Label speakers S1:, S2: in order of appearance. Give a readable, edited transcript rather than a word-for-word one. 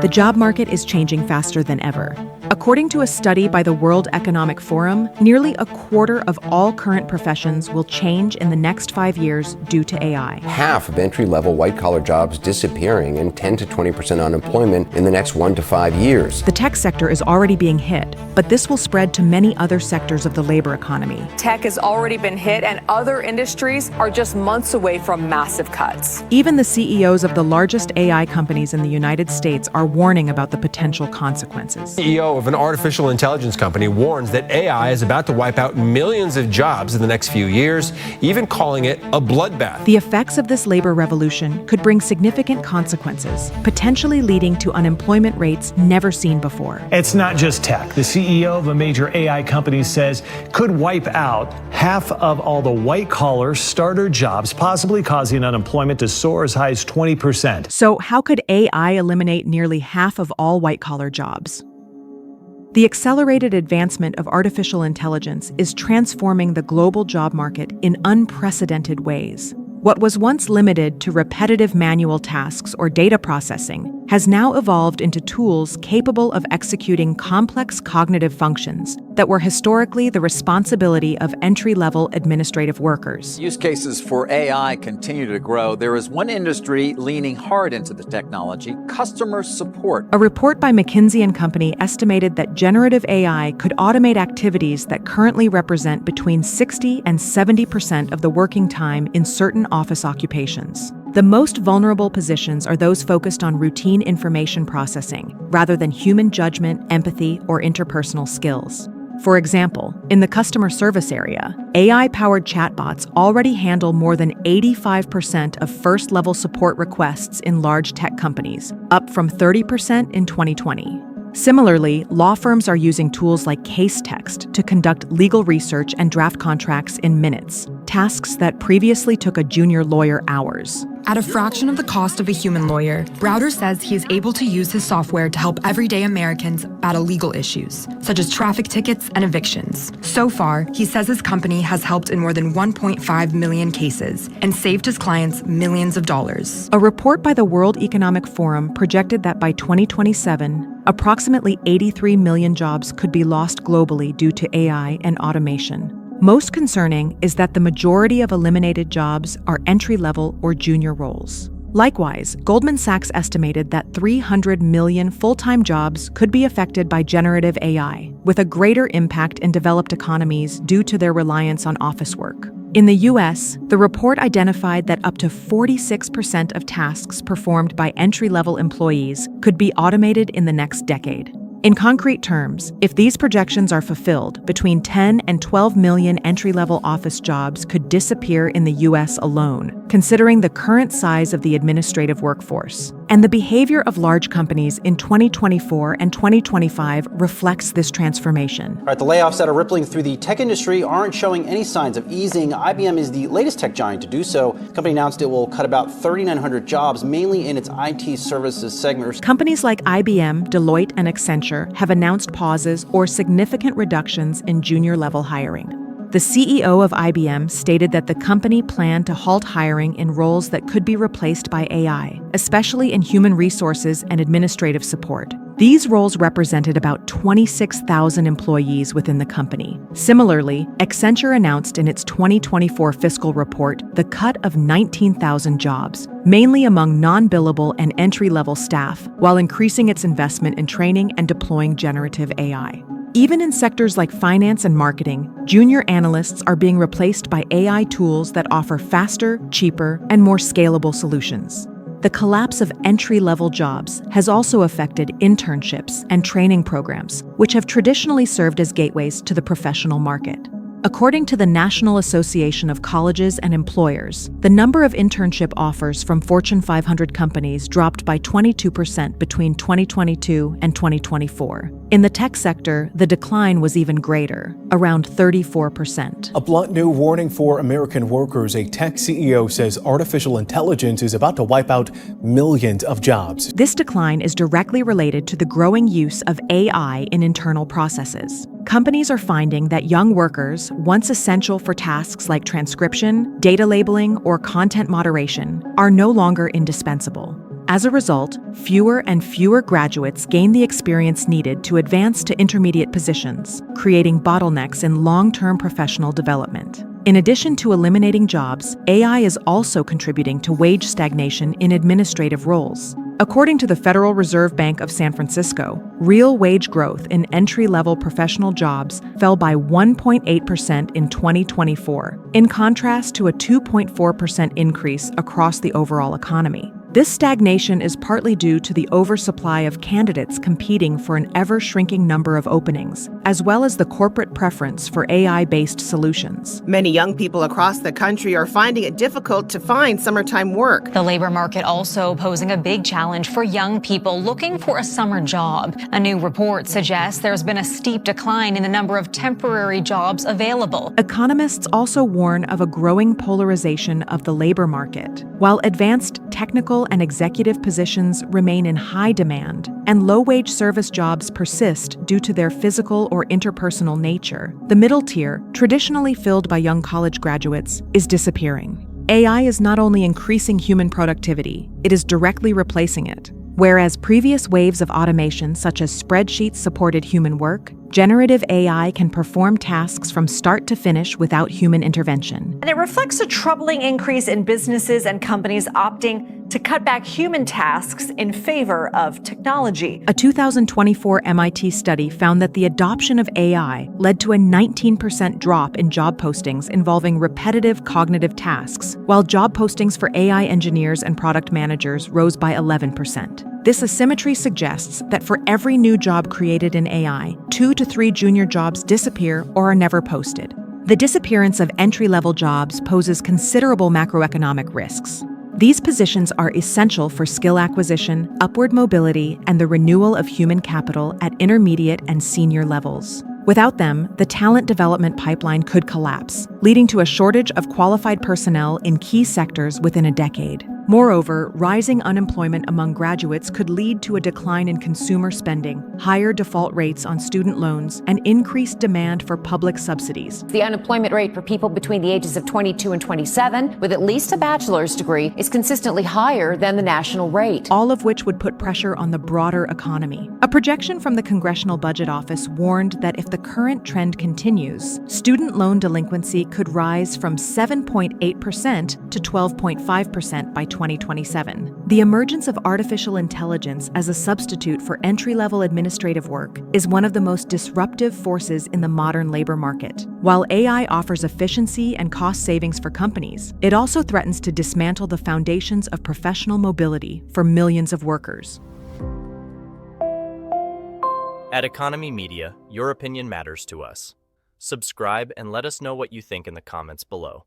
S1: The job market is changing faster than ever. According to a study by the World Economic Forum, nearly a quarter of all current professions will change in the next 5 years due to AI.
S2: Half of entry-level white-collar jobs disappearing and 10 to 20% unemployment in the next 1 to 5 years.
S1: The tech sector is already being hit, but this will spread to many other sectors of the labor economy.
S3: Tech has already been hit, and other industries are just months away from massive cuts.
S1: Even the CEOs of the largest AI companies in the United States are warning about the potential consequences.
S4: CEO of an artificial intelligence company warns that AI is about to wipe out millions of jobs in the next few years, even calling it a bloodbath.
S1: The effects of this labor revolution could bring significant consequences, potentially leading to unemployment rates never seen before.
S5: It's not just tech. The CEO of a major AI company says could wipe out half of all the white-collar starter jobs, possibly causing unemployment to soar as high as 20%.
S1: So how could AI eliminate nearly half of all white-collar jobs? The accelerated advancement of artificial intelligence is transforming the global job market in unprecedented ways. What was once limited to repetitive manual tasks or data processing has now evolved into tools capable of executing complex cognitive functions that were historically the responsibility of entry-level administrative workers.
S6: Use cases for AI continue to grow. There is one industry leaning hard into the technology: customer support.
S1: A report by McKinsey and Company estimated that generative AI could automate activities that currently represent between 60 and 70% of the working time in certain office occupations. The most vulnerable positions are those focused on routine information processing, rather than human judgment, empathy, or interpersonal skills. For example, in the customer service area, AI-powered chatbots already handle more than 85% of first-level support requests in large tech companies, up from 30% in 2020. Similarly, law firms are using tools like case text to conduct legal research and draft contracts in minutes, tasks that previously took a junior lawyer hours.
S7: At a fraction of the cost of a human lawyer, Browder says he is able to use his software to help everyday Americans battle legal issues, such as traffic tickets and evictions. So far, he says his company has helped in more than 1.5 million cases and saved his clients millions of dollars.
S1: A report by the World Economic Forum projected that by 2027, approximately 83 million jobs could be lost globally due to AI and automation. Most concerning is that the majority of eliminated jobs are entry-level or junior roles. Likewise, Goldman Sachs estimated that 300 million full-time jobs could be affected by generative AI, with a greater impact in developed economies due to their reliance on office work. In the U.S., the report identified that up to 46% of tasks performed by entry-level employees could be automated in the next decade. In concrete terms, if these projections are fulfilled, between 10 and 12 million entry-level office jobs could disappear in the U.S. alone, considering the current size of the administrative workforce. And the behavior of large companies in 2024 and 2025 reflects this transformation.
S8: All right, the layoffs that are rippling through the tech industry aren't showing any signs of easing. IBM is the latest tech giant to do so. The company announced it will cut about 3,900 jobs, mainly in its IT services segment.
S1: Companies like IBM, Deloitte, and Accenture have announced pauses or significant reductions in junior-level hiring. The CEO of IBM stated that the company planned to halt hiring in roles that could be replaced by AI, especially in human resources and administrative support. These roles represented about 26,000 employees within the company. Similarly, Accenture announced in its 2024 fiscal report the cut of 19,000 jobs, mainly among non-billable and entry-level staff, while increasing its investment in training and deploying generative AI. Even in sectors like finance and marketing, junior analysts are being replaced by AI tools that offer faster, cheaper, and more scalable solutions. The collapse of entry-level jobs has also affected internships and training programs, which have traditionally served as gateways to the professional market. According to the National Association of Colleges and Employers, the number of internship offers from Fortune 500 companies dropped by 22% between 2022 and 2024. In the tech sector, the decline was even greater, around 34%.
S9: A blunt new warning for American workers. A tech CEO says artificial intelligence is about to wipe out millions of jobs.
S1: This decline is directly related to the growing use of AI in internal processes. Companies are finding that young workers, once essential for tasks like transcription, data labeling, or content moderation, are no longer indispensable. As a result, fewer and fewer graduates gain the experience needed to advance to intermediate positions, creating bottlenecks in long-term professional development. In addition to eliminating jobs, AI is also contributing to wage stagnation in administrative roles. According to the Federal Reserve Bank of San Francisco, real wage growth in entry-level professional jobs fell by 1.8% in 2024, in contrast to a 2.4% increase across the overall economy. This stagnation is partly due to the oversupply of candidates competing for an ever-shrinking number of openings, as well as the corporate preference for AI-based solutions.
S10: Many young people across the country are finding it difficult to find summertime work.
S11: The labor market also posing a big challenge for young people looking for a summer job. A new report suggests there's been a steep decline in the number of temporary jobs available.
S1: Economists also warn of a growing polarization of the labor market. While advanced technical and executive positions remain in high demand, and low-wage service jobs persist due to their physical or interpersonal nature, the middle tier, traditionally filled by young college graduates, is disappearing. AI is not only increasing human productivity, it is directly replacing it. Whereas previous waves of automation, such as spreadsheets, supported human work, generative AI can perform tasks from start to finish without human intervention.
S12: And it reflects a troubling increase in businesses and companies opting to cut back human tasks in favor of technology.
S1: A 2024 MIT study found that the adoption of AI led to a 19% drop in job postings involving repetitive cognitive tasks, while job postings for AI engineers and product managers rose by 11%. This asymmetry suggests that for every new job created in AI, 2 to 3 junior jobs disappear or are never posted. The disappearance of entry-level jobs poses considerable macroeconomic risks. These positions are essential for skill acquisition, upward mobility, and the renewal of human capital at intermediate and senior levels. Without them, the talent development pipeline could collapse, leading to a shortage of qualified personnel in key sectors within a decade. Moreover, rising unemployment among graduates could lead to a decline in consumer spending, higher default rates on student loans, and increased demand for public subsidies.
S13: The unemployment rate for people between the ages of 22 and 27 with at least a bachelor's degree is consistently higher than the national rate.
S1: All of which would put pressure on the broader economy. A projection from the Congressional Budget Office warned that if the current trend continues, student loan delinquency could rise from 7.8% to 12.5% by 2027. The emergence of artificial intelligence as a substitute for entry-level administrative work is one of the most disruptive forces in the modern labor market. While AI offers efficiency and cost savings for companies, it also threatens to dismantle the foundations of professional mobility for millions of workers.
S14: At Economy Media, your opinion matters to us. Subscribe and let us know what you think in the comments below.